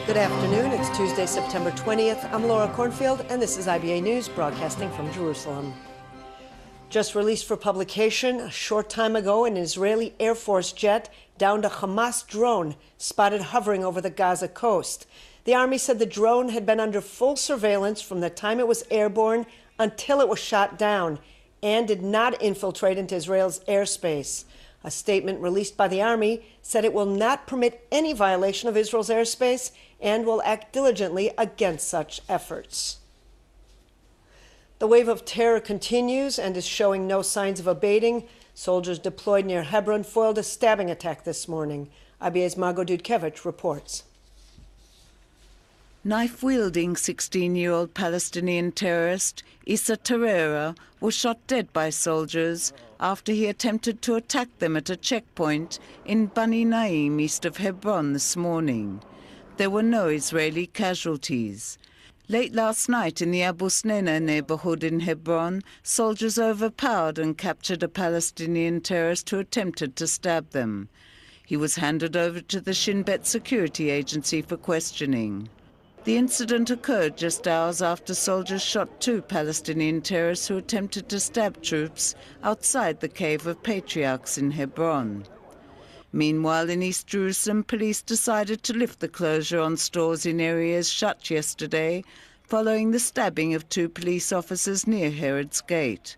Good afternoon. It's Tuesday, September 20th. I'm Laura Cornfield, and this is IBA News, broadcasting from Jerusalem. Just released for publication a short time ago, an Israeli Air Force jet downed a Hamas drone spotted hovering over the Gaza coast. The Army said the drone had been under full surveillance from the time it was airborne until it was shot down and did not infiltrate into Israel's airspace. A statement released by the Army said it will not permit any violation of Israel's airspace and will act diligently against such efforts. The wave of terror continues and is showing no signs of abating. Soldiers deployed near Hebron foiled a stabbing attack this morning. IBA's Margot Dudkevich reports. Knife-wielding 16-year-old Palestinian terrorist Issa Terrera was shot dead by soldiers after he attempted to attack them at a checkpoint in Bani Naim, east of Hebron, this morning. There were no Israeli casualties. Late last night in the Abu Snena neighborhood in Hebron, soldiers overpowered and captured a Palestinian terrorist who attempted to stab them. He was handed over to the Shin Bet security agency for questioning. The incident occurred just hours after soldiers shot two Palestinian terrorists who attempted to stab troops outside the Cave of Patriarchs in Hebron. Meanwhile, in East Jerusalem, police decided to lift the closure on stores in areas shut yesterday following the stabbing of two police officers near Herod's Gate.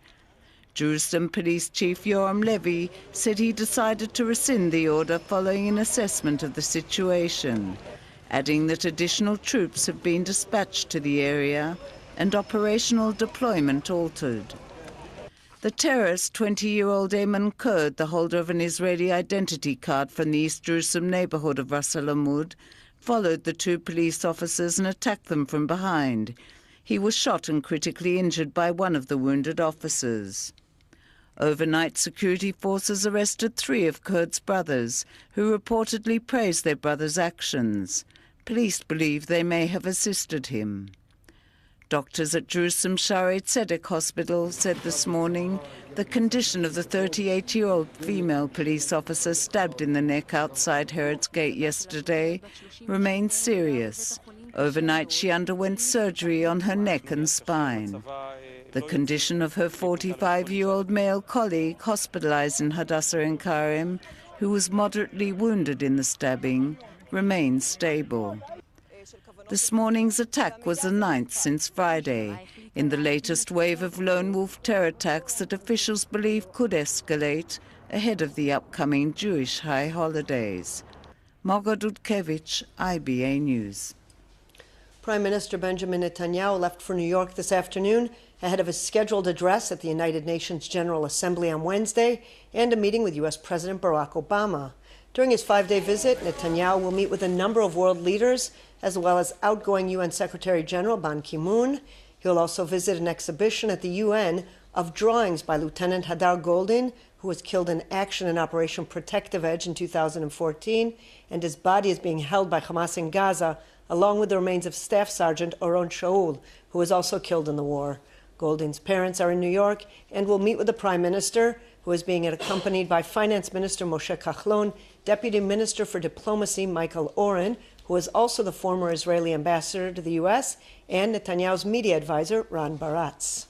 Jerusalem Police Chief Yoram Levy said he decided to rescind the order following an assessment of the situation, adding that additional troops have been dispatched to the area and operational deployment altered. The terrorist, 20-year-old Ayman Kurd, the holder of an Israeli identity card from the East Jerusalem neighborhood of Ras Al Amud, followed the two police officers and attacked them from behind. He was shot and critically injured by one of the wounded officers. Overnight, security forces arrested three of Kurd's brothers, who reportedly praised their brother's actions. Police believe they may have assisted him. Doctors at Jerusalem Shaarei Tzedek Hospital said this morning the condition of the 38-year-old female police officer stabbed in the neck outside Herod's Gate yesterday remains serious. Overnight, she underwent surgery on her neck and spine. The condition of her 45-year-old male colleague hospitalized in Hadassah Ein Kerem, who was moderately wounded in the stabbing, remains stable. This morning's attack was the ninth since Friday, in the latest wave of lone wolf terror attacks that officials believe could escalate ahead of the upcoming Jewish high holidays. Margot Dudkevich, IBA News. Prime Minister Benjamin Netanyahu left for New York this afternoon ahead of his scheduled address at the United Nations General Assembly on Wednesday and a meeting with U.S. President Barack Obama. During his 5-day visit, Netanyahu will meet with a number of world leaders, as well as outgoing UN Secretary General Ban Ki-moon. He'll also visit an exhibition at the UN of drawings by Lieutenant Hadar Goldin, who was killed in action in Operation Protective Edge in 2014, and his body is being held by Hamas in Gaza, along with the remains of Staff Sergeant Oron Shaul, who was also killed in the war. Goldin's parents are in New York and will meet with the Prime Minister, who is being accompanied by Finance Minister Moshe Kahlon, Deputy Minister for Diplomacy Michael Oren, who is also the former Israeli ambassador to the U.S., and Netanyahu's media advisor, Ron Baratz.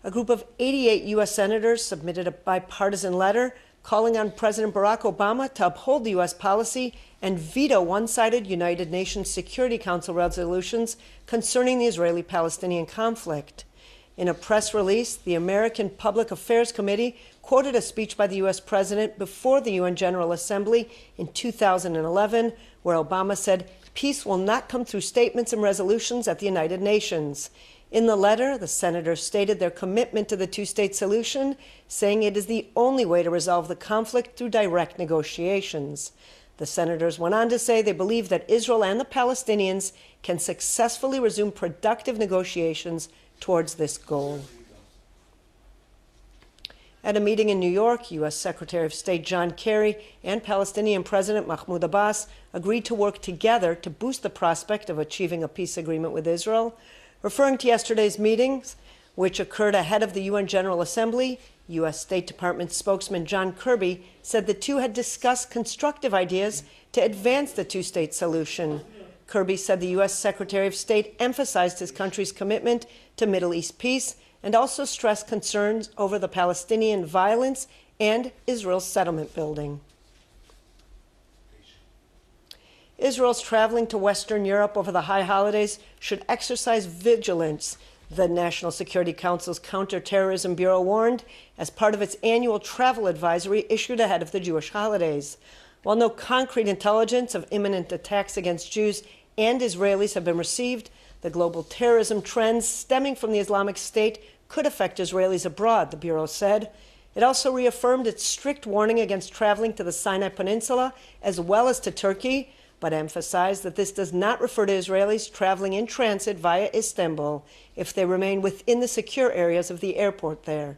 A group of 88 U.S. senators submitted a bipartisan letter calling on President Barack Obama to uphold the U.S. policy and veto one-sided United Nations Security Council resolutions concerning the Israeli-Palestinian conflict. In a press release, the American Public Affairs Committee quoted a speech by the U.S. President before the UN General Assembly in 2011, where Obama said, "Peace will not come through statements and resolutions at the United Nations." In the letter, the senators stated their commitment to the two-state solution, saying it is the only way to resolve the conflict through direct negotiations. The senators went on to say they believe that Israel and the Palestinians can successfully resume productive negotiations towards this goal. At a meeting in New York, U.S. Secretary of State John Kerry and Palestinian President Mahmoud Abbas agreed to work together to boost the prospect of achieving a peace agreement with Israel. Referring to yesterday's meetings, which occurred ahead of the UN General Assembly. U.S. State Department spokesman John Kirby said the two had discussed constructive ideas to advance the two-state solution. Kirby said the U.S. Secretary of State emphasized his country's commitment to Middle East peace and also stressed concerns over the Palestinian violence and Israel's settlement building. Israel's traveling to Western Europe over the high holidays should exercise vigilance, the National Security Council's Counterterrorism Bureau warned as part of its annual travel advisory issued ahead of the Jewish holidays. While no concrete intelligence of imminent attacks against Jews and Israelis have been received, the global terrorism trends stemming from the Islamic State could affect Israelis abroad, the Bureau said. It also reaffirmed its strict warning against traveling to the Sinai Peninsula as well as to Turkey, but emphasized that this does not refer to Israelis traveling in transit via Istanbul if they remain within the secure areas of the airport there.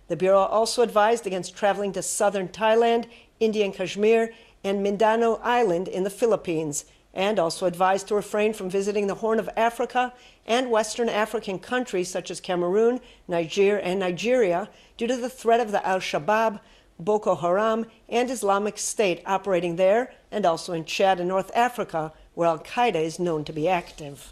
The Bureau also advised against traveling to southern Thailand, Indian Kashmir, and Mindanao Island in the Philippines, and also advised to refrain from visiting the Horn of Africa and Western African countries such as Cameroon, Niger, and Nigeria due to the threat of the Al-Shabaab, Boko Haram, and Islamic State operating there, and also in Chad and North Africa, where Al-Qaeda is known to be active.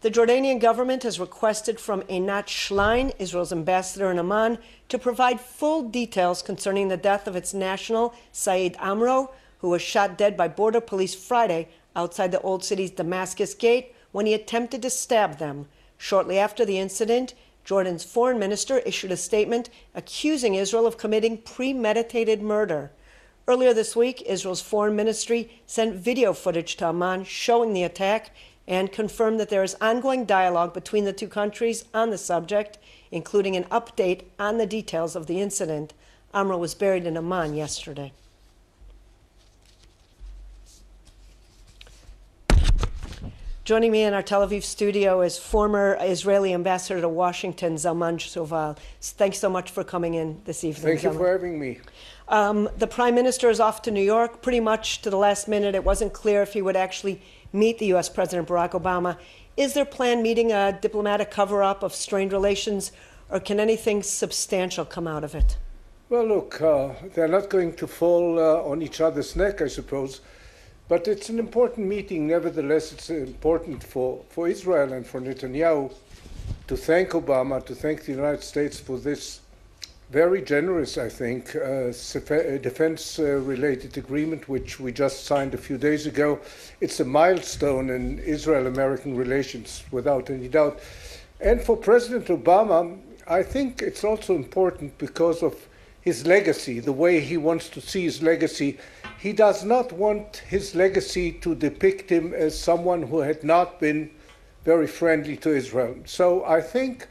The Jordanian government has requested from Einat Schlein, Israel's ambassador in Amman, to provide full details concerning the death of its national, Saeed Amro, who was shot dead by border police Friday outside the old city's Damascus gate when he attempted to stab them. Shortly after the incident, Jordan's foreign minister issued a statement accusing Israel of committing premeditated murder. Earlier this week, Israel's foreign ministry sent video footage to Amman showing the attack and confirmed that there is ongoing dialogue between the two countries on the subject, including an update on the details of the incident. Amro was buried in Amman yesterday. Joining me in our Tel Aviv studio is former Israeli ambassador to Washington, Zalman Shoval. Thanks so much for coming in this evening. Thank you for having me. The Prime Minister is off to New York pretty much to the last minute. It wasn't clear if he would actually meet the U.S. President Barack Obama. Is there planned meeting a diplomatic cover-up of strained relations, or can anything substantial come out of it? Well, look, they're not going to fall on each other's neck, I suppose. But it's an important meeting. Nevertheless, it's important for Israel and for Netanyahu to thank Obama, to thank the United States for this very generous, I think, defense-related agreement, which we just signed a few days ago. It's a milestone in Israel-American relations, without any doubt. And for President Obama, I think it's also important because of his legacy, the way he wants to see his legacy. He does not want his legacy to depict him as someone who had not been very friendly to Israel. So I think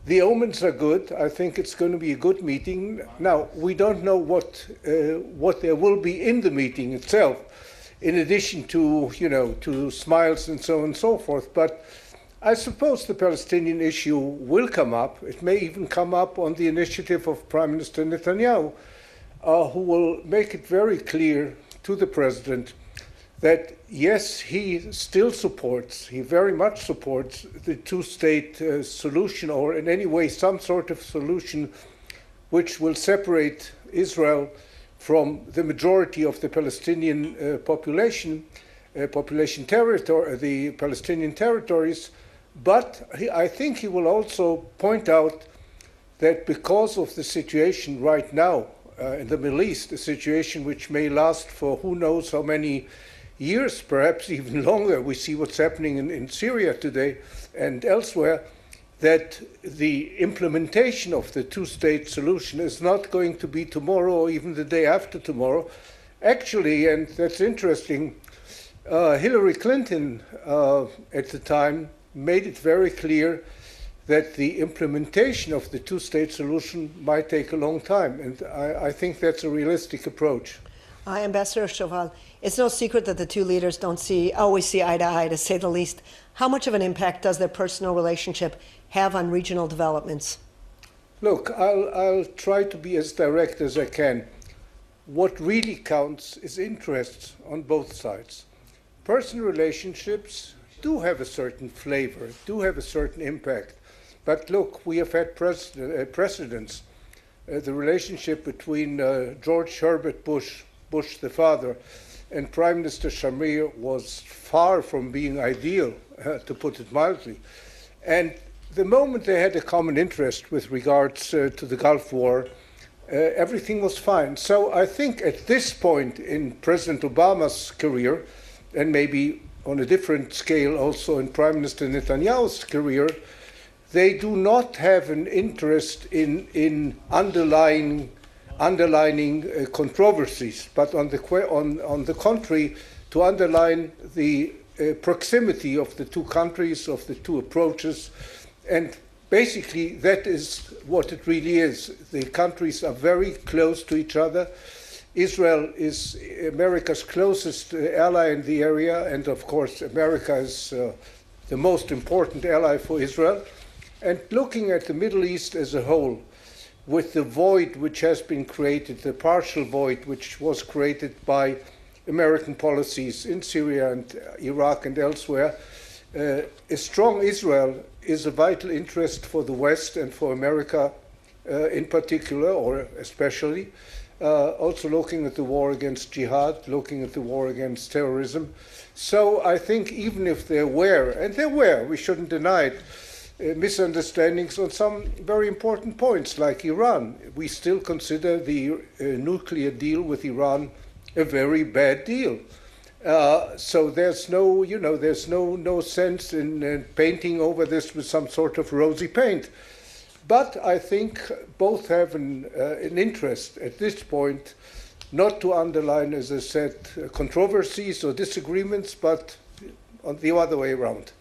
the omens are good. I think it's going to be a good meeting. Now, we don't know what there will be in the meeting itself, in addition to, to smiles and so on and so forth. But I suppose the Palestinian issue will come up. It may even come up on the initiative of Prime Minister Netanyahu, who will make it very clear to the president that, yes, he very much supports the two-state solution, or in any way some sort of solution which will separate Israel from the majority of the Palestinian the Palestinian territories. But I think he will also point out that because of the situation right now in the Middle East, a situation which may last for who knows how many years, perhaps even longer. We see what's happening in Syria today and elsewhere, that the implementation of the two-state solution is not going to be tomorrow or even the day after tomorrow. Actually, and that's interesting, Hillary Clinton at the time made it very clear that the implementation of the two-state solution might take a long time, and I think that's a realistic approach. Ambassador Shoval, it's no secret that the two leaders don't always see eye to eye, to say the least. How much of an impact does their personal relationship have on regional developments? Look, I'll try to be as direct as I can. What really counts is interests on both sides. Personal relationships do have a certain flavor, do have a certain impact. But look, we have had precedents. The relationship between George Herbert Bush the father, and Prime Minister Shamir was far from being ideal, to put it mildly. And the moment they had a common interest with regards to the Gulf War, everything was fine. So I think at this point in President Obama's career, and maybe on a different scale also in Prime Minister Netanyahu's career, they do not have an interest in underlining controversies, but on the contrary, to underline the proximity of the two countries, of the two approaches. And basically, that is what it really is. The countries are very close to each other. Israel is America's closest ally in the area, and of course, America is the most important ally for Israel. And looking at the Middle East as a whole, with the void which has been created, the partial void which was created by American policies in Syria and Iraq and elsewhere, a strong Israel is a vital interest for the West and for America in particular, or especially. Also looking at the war against jihad, looking at the war against terrorism. So I think even if there were, and there were, we shouldn't deny it, misunderstandings on some very important points, like Iran. We still consider the nuclear deal with Iran a very bad deal. So there's no sense in painting over this with some sort of rosy paint. But I think both have an interest at this point not to underline, as I said, controversies or disagreements, but on the other way around.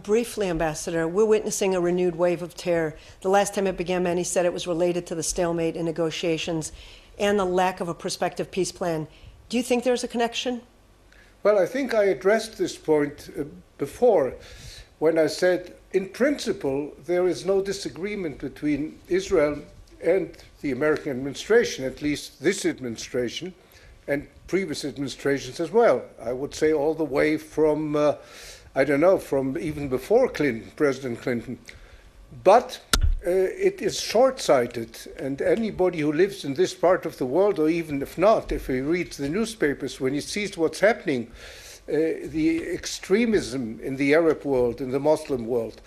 Briefly, Ambassador, we're witnessing a renewed wave of terror. The last time it began, many said it was related to the stalemate in negotiations and the lack of a prospective peace plan. Do you think there's a connection? Well, I think I addressed this point before when I said, in principle, there is no disagreement between Israel and the American administration, at least this administration, and previous administrations as well. I would say all the way from, from even before Clinton, President Clinton. But it is short-sighted, and anybody who lives in this part of the world, or even if not, if he reads the newspapers, when he sees what's happening, the extremism in the Arab world, in the Muslim world,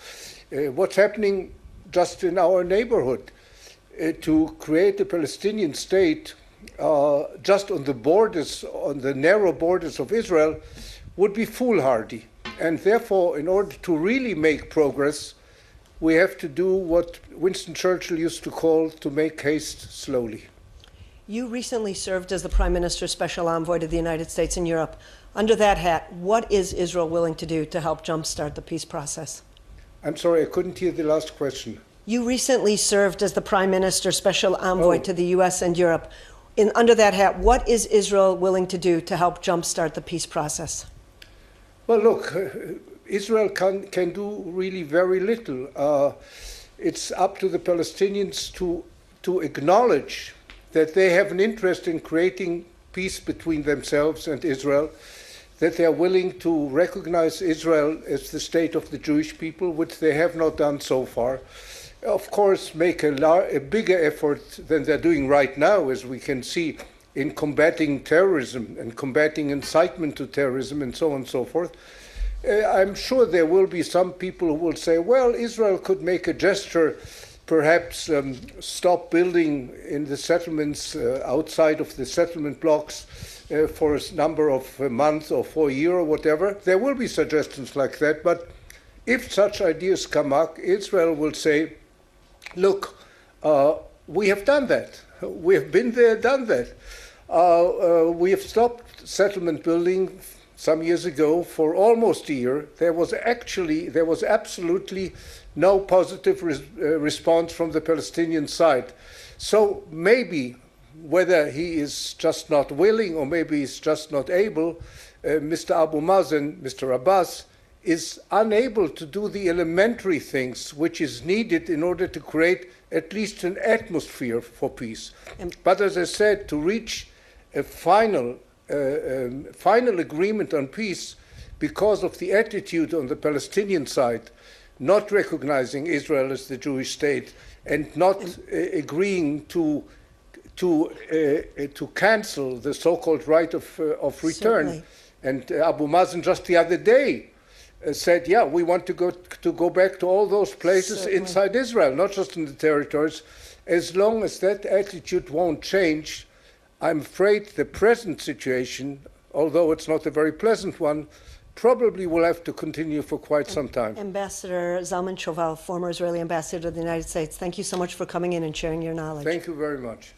what's happening just in our neighborhood, to create a Palestinian state just on the borders, on the narrow borders of Israel, would be foolhardy. And therefore, in order to really make progress, we have to do what Winston Churchill used to call to make haste slowly. You recently served as the Prime Minister's Special Envoy to the United States and Europe. Under that hat, what is Israel willing to do to help jumpstart the peace process? I'm sorry, I couldn't hear the last question. You recently served as the Prime Minister's Special Envoy to the U.S. and Europe. Under that hat, what is Israel willing to do to help jumpstart the peace process? Well, look, Israel can do really very little. It's up to the Palestinians to acknowledge that they have an interest in creating peace between themselves and Israel, that they are willing to recognize Israel as the state of the Jewish people, which they have not done so far. Of course, make a bigger effort than they're doing right now, as we can see, in combating terrorism and combating incitement to terrorism and so on and so forth. I'm sure there will be some people who will say, well, Israel could make a gesture, perhaps stop building in the settlements outside of the settlement blocks for a number of months or for a year or whatever. There will be suggestions like that, but if such ideas come up, Israel will say, look, we have done that. We have been there, done that. We have stopped settlement building some years ago for almost a year. There was absolutely no positive response from the Palestinian side. So maybe, whether he is just not willing or maybe he's just not able, Mr. Abu Mazen, Mr. Abbas, is unable to do the elementary things which is needed in order to create at least an atmosphere for peace. But as I said, to reach a final agreement on peace, because of the attitude on the Palestinian side, not recognizing Israel as the Jewish state and not agreeing to cancel the so-called right of return. Certainly. And Abu Mazen just the other day said, yeah, we want to go back to all those places Certainly. inside Israel, not just in the territories. As long as that attitude won't change, I'm afraid the present situation, although it's not a very pleasant one, probably will have to continue for quite some time. Ambassador Zalman Shoval, former Israeli ambassador to the United States, thank you so much for coming in and sharing your knowledge. Thank you very much.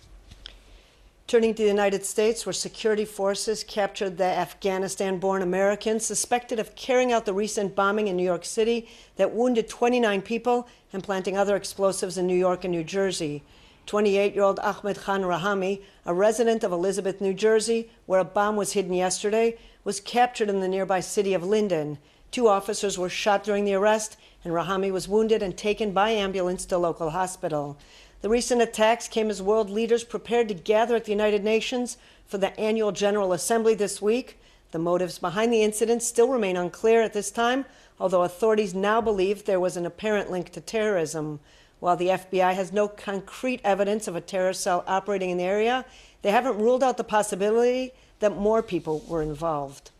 Turning to the United States, where security forces captured the Afghanistan-born American suspected of carrying out the recent bombing in New York City that wounded 29 people and planting other explosives in New York and New Jersey. 28-year-old Ahmed Khan Rahami, a resident of Elizabeth, New Jersey, where a bomb was hidden yesterday, was captured in the nearby city of Linden. 2 officers were shot during the arrest, and Rahami was wounded and taken by ambulance to a local hospital. The recent attacks came as world leaders prepared to gather at the United Nations for the annual General Assembly this week. The motives behind the incident still remain unclear at this time, although authorities now believe there was an apparent link to terrorism. While the FBI has no concrete evidence of a terror cell operating in the area, they haven't ruled out the possibility that more people were involved.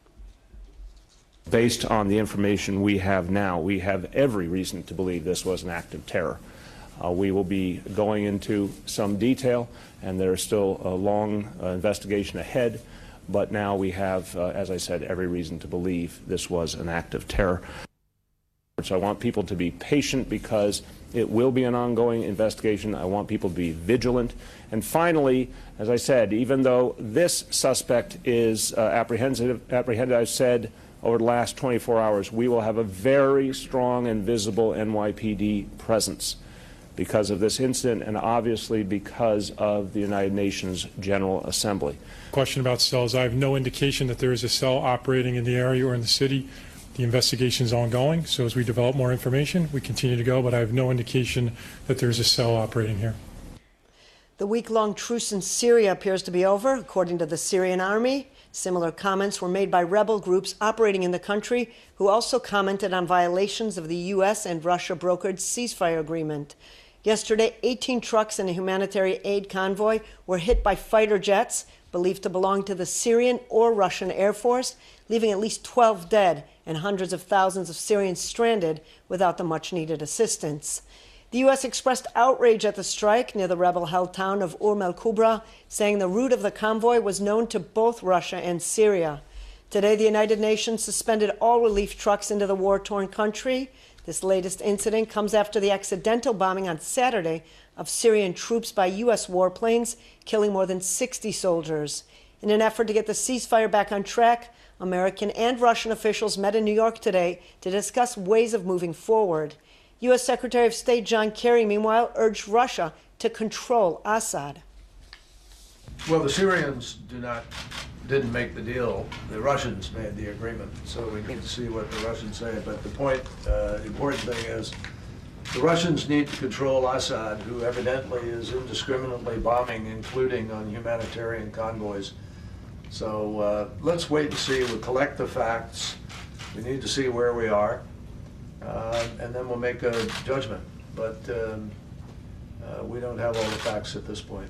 Based on the information we have now, we have every reason to believe this was an act of terror. We will be going into some detail, and there is still a long investigation ahead, but now we have, as I said, every reason to believe this was an act of terror. So I want people to be patient because it will be an ongoing investigation. I want people to be vigilant. And finally, as I said, even though this suspect is apprehended, I've said over the last 24 hours, we will have a very strong and visible NYPD presence because of this incident and obviously because of the United Nations General Assembly. Question about cells. I have no indication that there is a cell operating in the area or in the city. The investigation is ongoing, so as we develop more information, we continue to go, but I have no indication that there's a cell operating here. The week-long truce in Syria appears to be over, according to the Syrian army. Similar comments were made by rebel groups operating in the country, who also commented on violations of the U.S. and Russia-brokered ceasefire agreement. Yesterday, 18 trucks and a humanitarian aid convoy were hit by fighter jets believed to belong to the Syrian or Russian Air Force, leaving at least 12 dead and hundreds of thousands of Syrians stranded without the much-needed assistance. The U.S. expressed outrage at the strike near the rebel-held town of al-Kubra, saying the route of the convoy was known to both Russia and Syria. Today, the United Nations suspended all relief trucks into the war-torn country. This latest incident comes after the accidental bombing on Saturday of Syrian troops by U.S. warplanes, killing more than 60 soldiers. In an effort to get the ceasefire back on track, American and Russian officials met in New York today to discuss ways of moving forward. U.S. Secretary of State John Kerry, meanwhile, urged Russia to control Assad. Well, the Syrians didn't make the deal. The Russians made the agreement, so we need to see what the Russians say. But the important thing is the Russians need to control Assad, who evidently is indiscriminately bombing, including on humanitarian convoys. So let's wait and see. We'll collect the facts. We need to see where we are, and then we'll make a judgment. But we don't have all the facts at this point.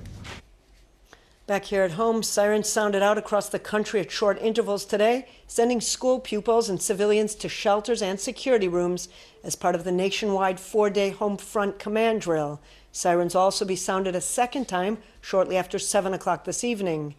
Back here at home, sirens sounded out across the country at short intervals today, sending school pupils and civilians to shelters and security rooms as part of the nationwide 4-day home front command drill. Sirens will also be sounded a second time shortly after 7 o'clock this evening.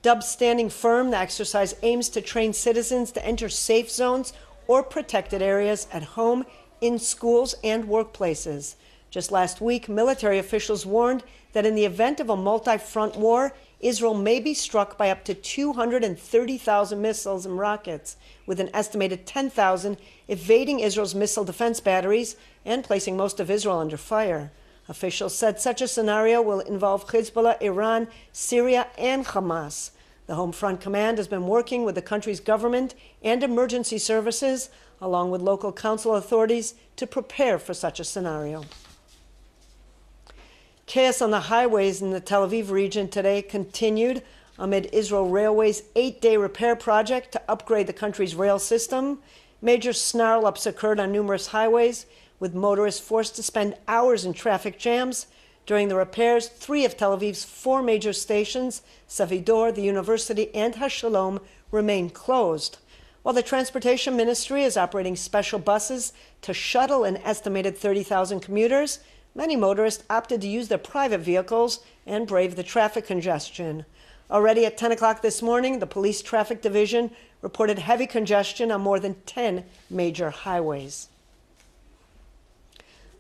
Dubbed Standing Firm, the exercise aims to train citizens to enter safe zones or protected areas at home, in schools, and workplaces. Just last week, military officials warned that in the event of a multi-front war, Israel may be struck by up to 230,000 missiles and rockets, with an estimated 10,000 evading Israel's missile defense batteries and placing most of Israel under fire. Officials said such a scenario will involve Hezbollah, Iran, Syria, and Hamas. The Home Front Command has been working with the country's government and emergency services, along with local council authorities, to prepare for such a scenario. Chaos on the highways in the Tel Aviv region today continued amid Israel Railway's 8-day repair project to upgrade the country's rail system. Major snarl-ups occurred on numerous highways, with motorists forced to spend hours in traffic jams. During the repairs, 3 of Tel Aviv's 4 major stations, Savidor, the University, and Hashalom, remain closed. While the Transportation Ministry is operating special buses to shuttle an estimated 30,000 commuters, many motorists opted to use their private vehicles and brave the traffic congestion. Already at 10 o'clock this morning, the Police Traffic Division reported heavy congestion on more than 10 major highways.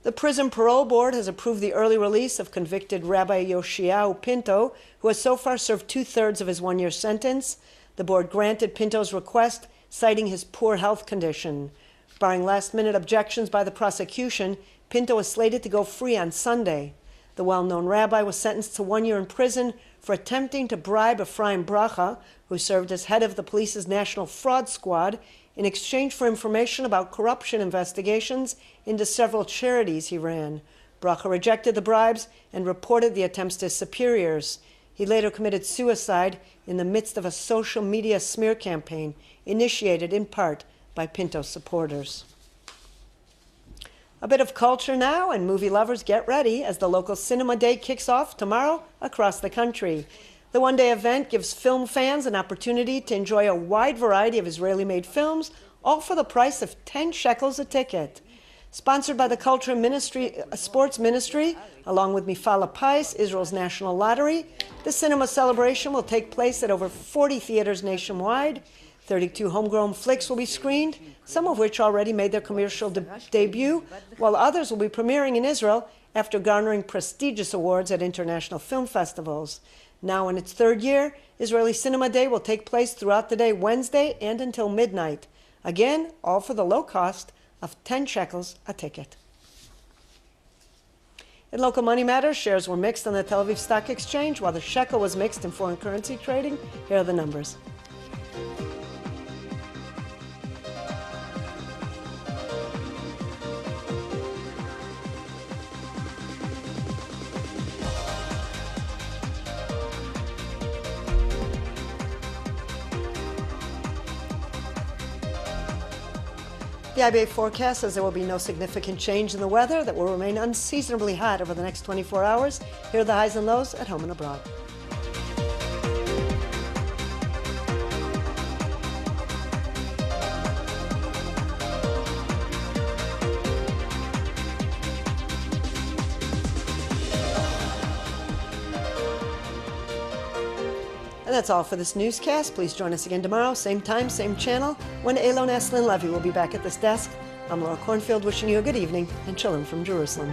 The Prison Parole Board has approved the early release of convicted Rabbi Yoshio Pinto, who has so far served 2/3 of his 1-year sentence. The board granted Pinto's request, citing his poor health condition. Barring last-minute objections by the prosecution, Pinto is slated to go free on Sunday. The well-known rabbi was sentenced to 1 year in prison for attempting to bribe Ephraim Bracha, who served as head of the police's National Fraud Squad, in exchange for information about corruption investigations into several charities he ran. Bracha rejected the bribes and reported the attempts to his superiors. He later committed suicide in the midst of a social media smear campaign initiated in part by Pinto supporters. A bit of culture now, and movie lovers get ready as the local Cinema Day kicks off tomorrow across the country. The one-day event gives film fans an opportunity to enjoy a wide variety of Israeli-made films, all for the price of 10 shekels a ticket. Sponsored by the Culture Ministry, Sports Ministry, along with Mifal HaPais, Israel's national lottery, the cinema celebration will take place at over 40 theaters nationwide. 32 homegrown flicks will be screened, some of which already made their commercial debut, while others will be premiering in Israel after garnering prestigious awards at international film festivals. Now in its 3rd year, Israeli Cinema Day will take place throughout the day Wednesday and until midnight. Again, all for the low cost of 10 shekels a ticket. In local money matters, shares were mixed on the Tel Aviv Stock Exchange, while the shekel was mixed in foreign currency trading. Here are the numbers. The IBA forecast says there will be no significant change in the weather, that will remain unseasonably hot over the next 24 hours. Here are the highs and lows at home and abroad. And that's all for this newscast. Please join us again tomorrow, same time, same channel, when Elon Eslin Levy will be back at this desk. I'm Laura Cornfield, wishing you a good evening and shalom from Jerusalem.